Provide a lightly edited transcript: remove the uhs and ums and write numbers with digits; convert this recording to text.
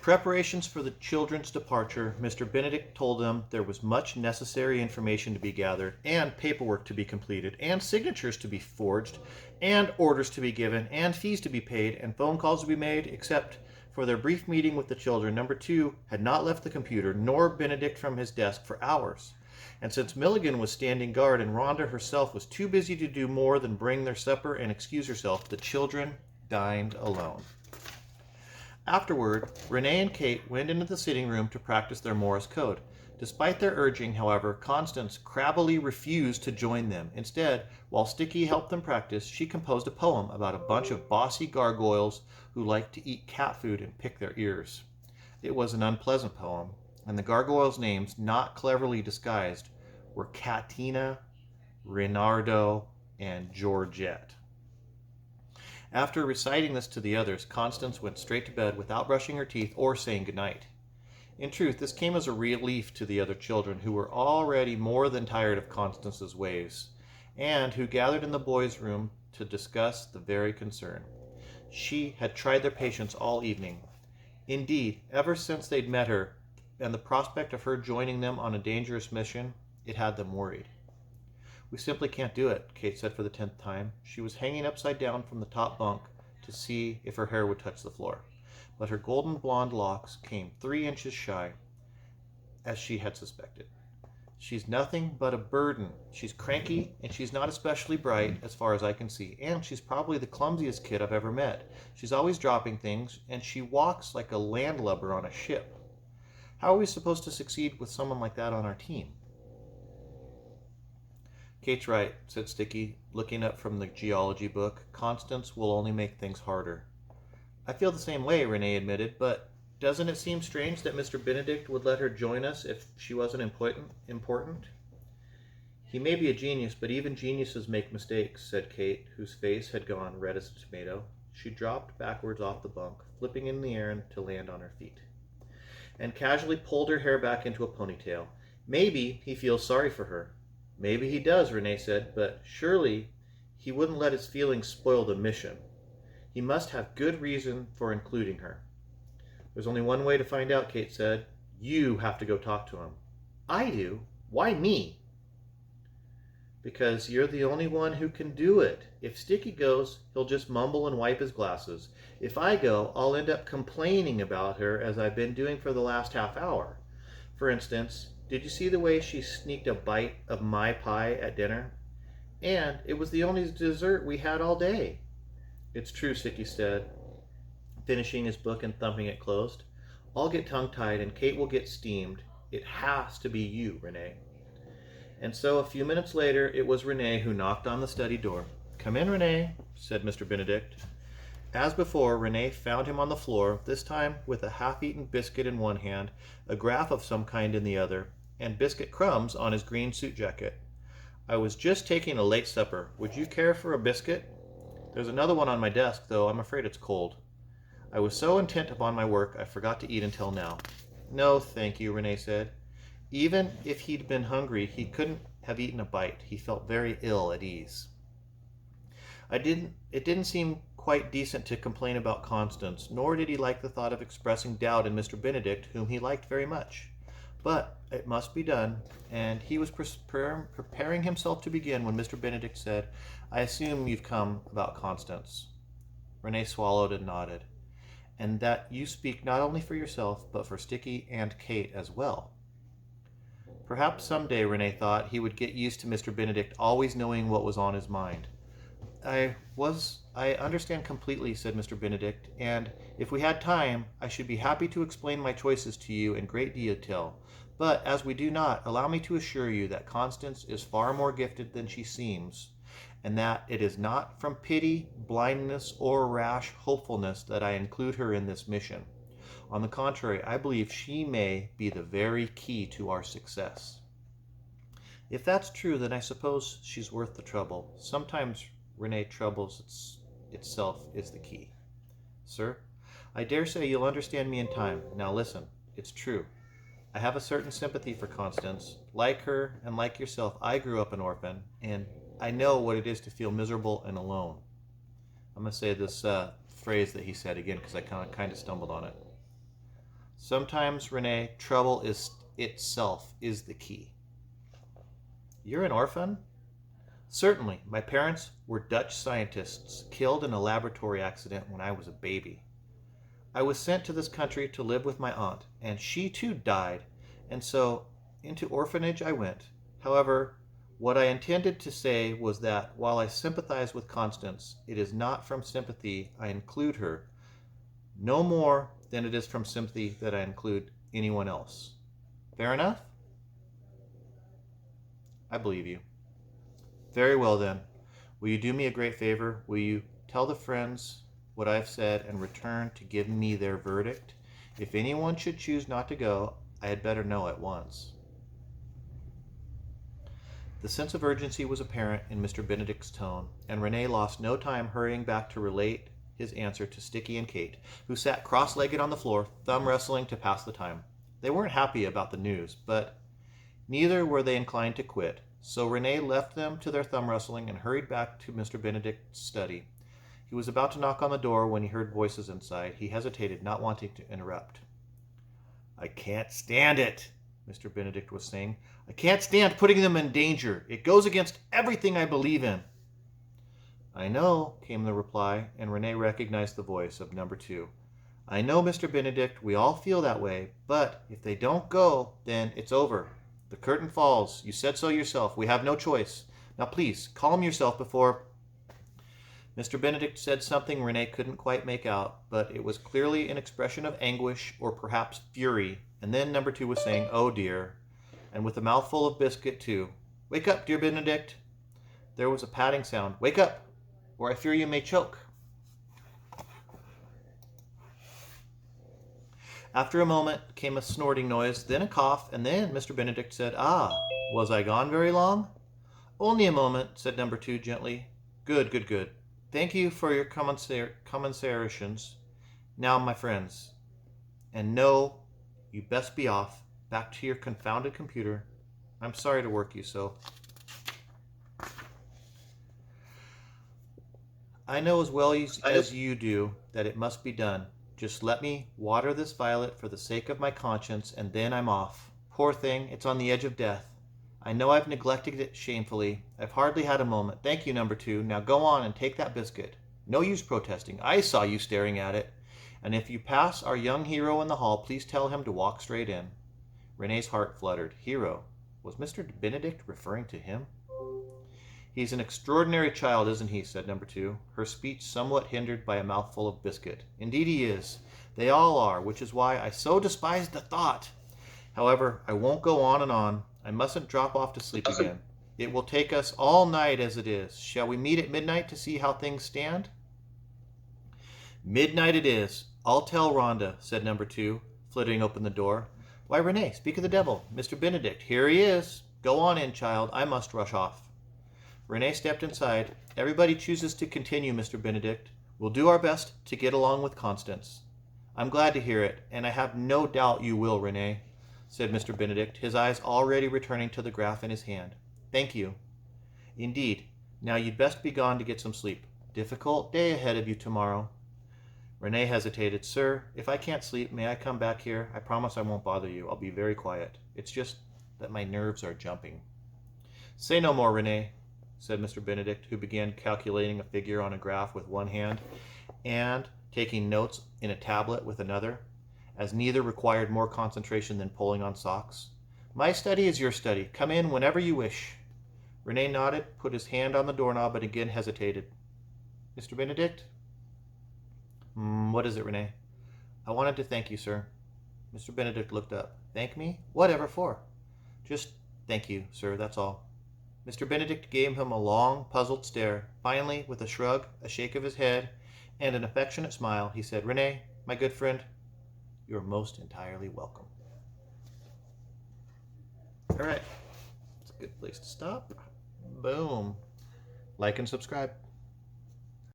preparations for the children's departure, Mr. Benedict told them there was much necessary information to be gathered, and paperwork to be completed, and signatures to be forged, and orders to be given, and fees to be paid, and phone calls to be made, except for their brief meeting with the children. Number 2 had not left the computer, nor Benedict from his desk for hours. And since Milligan was standing guard and Rhonda herself was too busy to do more than bring their supper and excuse herself, the children dined alone. Afterward, Renee and Kate went into the sitting room to practice their Morse code. Despite their urging, however, Constance crabbily refused to join them. Instead, while Sticky helped them practice, she composed a poem about a bunch of bossy gargoyles who liked to eat cat food and pick their ears. It was an unpleasant poem, and the gargoyles' names, not cleverly disguised, were Catina, Renardo, and Georgette. After reciting this to the others, Constance went straight to bed without brushing her teeth or saying goodnight. In truth, this came as a relief to the other children, who were already more than tired of Constance's ways, and who gathered in the boys' room to discuss the very concern. She had tried their patience all evening. Indeed, ever since they'd met her, and the prospect of her joining them on a dangerous mission, it had them worried. "We simply can't do it," Kate said for the 10th time. She was hanging upside down from the top bunk to see if her hair would touch the floor. But her golden blonde locks came 3 inches shy, as she had suspected. "She's nothing but a burden. She's cranky, and she's not especially bright, as far as I can see. And she's probably the clumsiest kid I've ever met. She's always dropping things, and she walks like a landlubber on a ship. How are we supposed to succeed with someone like that on our team?" "Kate's right," said Sticky, looking up from the geology book. "Constance will only make things harder." "I feel the same way," Renee admitted, "but doesn't it seem strange that Mr. Benedict would let her join us if she wasn't important?" "He may be a genius, but even geniuses make mistakes," said Kate, whose face had gone red as a tomato. She dropped backwards off the bunk, flipping in the air to land on her feet, and casually pulled her hair back into a ponytail. "Maybe he feels sorry for her." "Maybe he does," Renee said, "but surely he wouldn't let his feelings spoil the mission. He must have good reason for including her." "There's only one way to find out," Kate said. "You have to go talk to him." "I do? Why me?" "Because you're the only one who can do it. If Sticky goes, he'll just mumble and wipe his glasses. If I go, I'll end up complaining about her as I've been doing for the last half hour. For instance, did you see the way she sneaked a bite of my pie at dinner? And it was the only dessert we had all day." "It's true," Sticky said, finishing his book and thumping it closed. "I'll get tongue-tied and Kate will get steamed. It has to be you, Renee." And so a few minutes later, it was Renee who knocked on the study door. "Come in, Renee," said Mr. Benedict. As before, Renee found him on the floor, this time with a half-eaten biscuit in one hand, a graph of some kind in the other, and biscuit crumbs on his green suit jacket. "I was just taking a late supper. Would you care for a biscuit? There's another one on my desk, though I'm afraid it's cold. I was so intent upon my work, I forgot to eat until now." "No, thank you," Renee said. Even if he'd been hungry, he couldn't have eaten a bite. He felt very ill at ease. It didn't seem quite decent to complain about Constance, nor did he like the thought of expressing doubt in Mr. Benedict, whom he liked very much. But it must be done, and he was preparing himself to begin when Mr. Benedict said, "I assume you've come about Constance." Renee swallowed and nodded. "And that you speak not only for yourself, but for Sticky and Kate as well." Perhaps someday, Renee thought, he would get used to Mr. Benedict always knowing what was on his mind. I understand completely," said Mr. Benedict, "and if we had time, I should be happy to explain my choices to you in great detail. But as we do not, allow me to assure you that Constance is far more gifted than she seems, and that it is not from pity, blindness, or rash hopefulness that I include her in this mission. On the contrary, I believe she may be the very key to our success." "If that's true, then I suppose she's worth the trouble. Sometimes, Renee, troubles itself is the key." "Sir, I dare say you'll understand me in time. Now listen, it's true. I have a certain sympathy for Constance. Like her, and like yourself, I grew up an orphan, and I know what it is to feel miserable and alone." I'm going to say this phrase that he said again because I kind of stumbled on it. Sometimes, Renee, trouble is itself is the key. You're an orphan? Certainly. My parents were Dutch scientists killed in a laboratory accident when I was a baby. I was sent to this country to live with my aunt, and she too died, and so into orphanage I went. However, what I intended to say was that while I sympathize with Constance, it is not from sympathy I include her, no more than it is from sympathy that I include anyone else. Fair enough? I believe you. Very well then. Will you do me a great favor? Will you tell the friends what I've said and return to give me their verdict? If anyone should choose not to go, I had better know at once. The sense of urgency was apparent in Mr. Benedict's tone, and Renee lost no time hurrying back to relate his answer to Sticky and Kate, who sat cross-legged on the floor, thumb wrestling to pass the time. They weren't happy about the news, but neither were they inclined to quit, so Renee left them to their thumb wrestling and hurried back to Mr. Benedict's study. He was about to knock on the door when he heard voices inside. He hesitated, not wanting to interrupt. I can't stand it, Mr. Benedict was saying. I can't stand putting them in danger. It goes against everything I believe in. I know, came the reply, and Renee recognized the voice of number 2. I know, Mr. Benedict, we all feel that way, but if they don't go, then it's over. The curtain falls. You said so yourself. We have no choice. Now please, calm yourself before... Mr. Benedict said something Renee couldn't quite make out, but it was clearly an expression of anguish or perhaps fury, and then number 2 was saying, oh dear, and with a mouthful of biscuit too. Wake up, dear Benedict. There was a patting sound. Wake up, or I fear you may choke. After a moment came a snorting noise, then a cough, and then Mr. Benedict said, Ah, was I gone very long? Only a moment, said number 2 gently. Good, good, good. Thank you for your commiserations. Now, my friends, and no, you best be off, back to your confounded computer. I'm sorry to work you so. I know as well as you do that it must be done. Just let me water this violet for the sake of my conscience, and then I'm off. Poor thing, it's on the edge of death. I know I've neglected it shamefully. I've hardly had a moment. Thank you, number 2. Now go on and take that biscuit. No use protesting. I saw you staring at it. And if you pass our young hero in the hall, please tell him to walk straight in. Renee's heart fluttered. Hero? Was Mr. Benedict referring to him? He's an extraordinary child, isn't he? Said number 2, her speech somewhat hindered by a mouthful of biscuit. Indeed he is. They all are, which is why I so despise the thought. However, I won't go on and on. I mustn't drop off to sleep again. It will take us all night as it is. Shall we meet at midnight to see how things stand? Midnight it is. I'll tell Rhonda, said number 2, flitting open the door. Why, Renee, speak of the devil. Mr. Benedict, here he is. Go on in, child. I must rush off. Renee stepped inside. Everybody chooses to continue, Mr. Benedict. We'll do our best to get along with Constance. I'm glad to hear it, and I have no doubt you will, Renee, said Mr. Benedict, his eyes already returning to the graph in his hand. Thank you. Indeed. Now you'd best be gone to get some sleep. Difficult day ahead of you tomorrow. Renee hesitated. Sir, if I can't sleep, may I come back here? I promise I won't bother you. I'll be very quiet. It's just that my nerves are jumping. Say no more, Renee, said Mr. Benedict, who began calculating a figure on a graph with one hand and taking notes in a tablet with another, as neither required more concentration than pulling on socks. My study is your study. Come in whenever you wish. Renee nodded, put his hand on the doorknob, and again hesitated. Mr. Benedict? What is it, Renee? I wanted to thank you, sir. Mr. Benedict looked up. Thank me? Whatever for? Just thank you, sir, that's all. Mr. Benedict gave him a long, puzzled stare. Finally, with a shrug, a shake of his head, and an affectionate smile, he said, Renee, my good friend, you're most entirely welcome. All right. It's a good place to stop. Boom. Like and subscribe.